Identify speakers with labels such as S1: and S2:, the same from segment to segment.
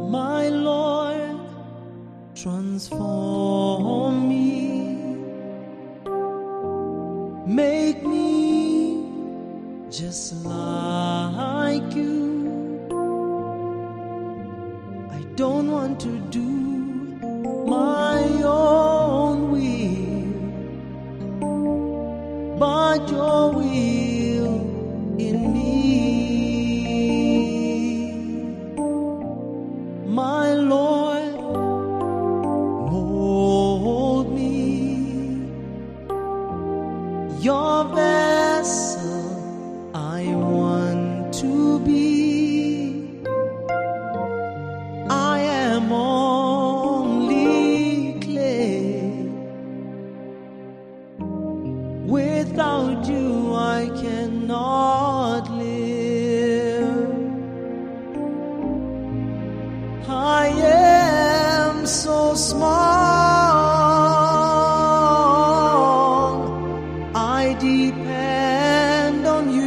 S1: My Lord, transform me, make me just like you. I don't want to do my own will, but your will in me. My Lord, mold me, your vessel I want to be. I am only clay. Without you I cannot live. I am so small, I depend on you.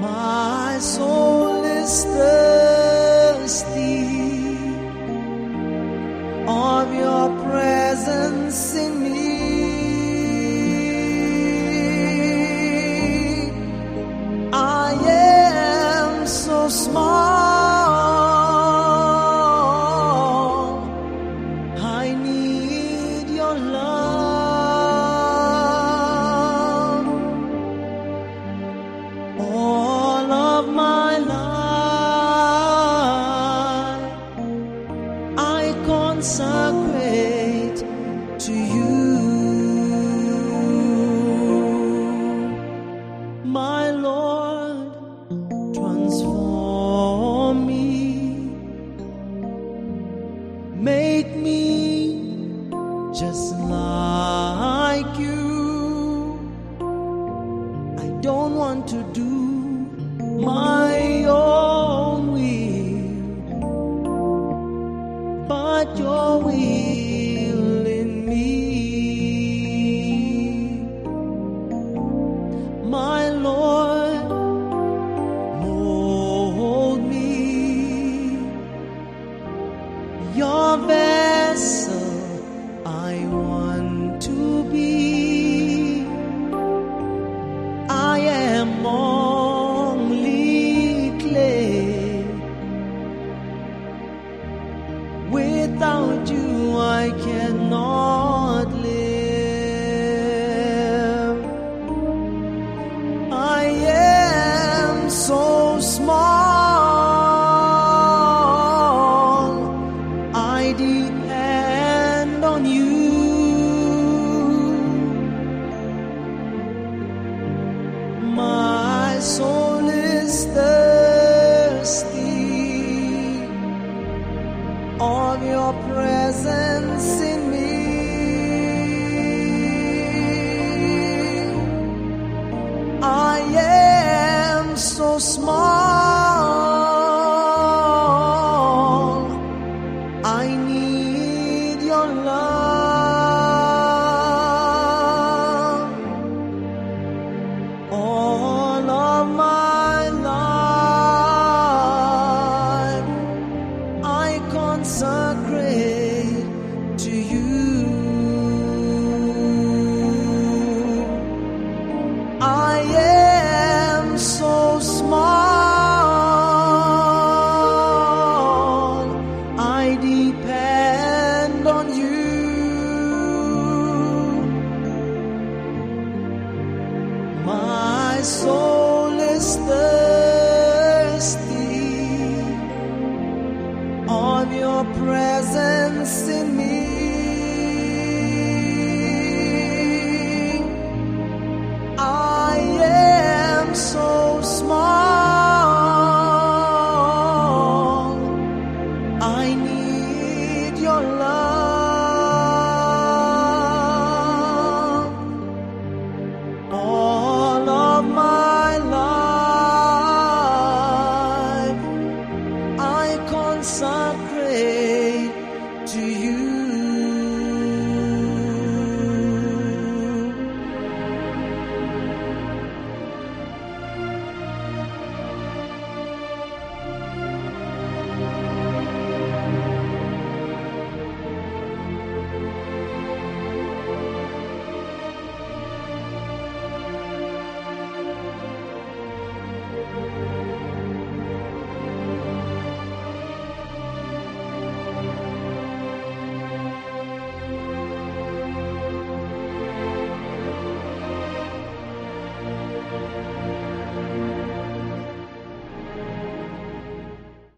S1: My soul is thirsty of your presence in me. I am so small, I need your love. All of my life I consecrate to you. My Lord, transform me, make me just like you. I don't want to do my own will, but your will in me. My Lord, mold me, your vessel I want to be. I am only clay. Without you I cannot live. I am so small, I depend on you. My soul is thirsty of your presence in me. I am so small, I need your love. All of my life I consecrate to you. I am so small, I depend on you. My soul is thirsty of your presence in me.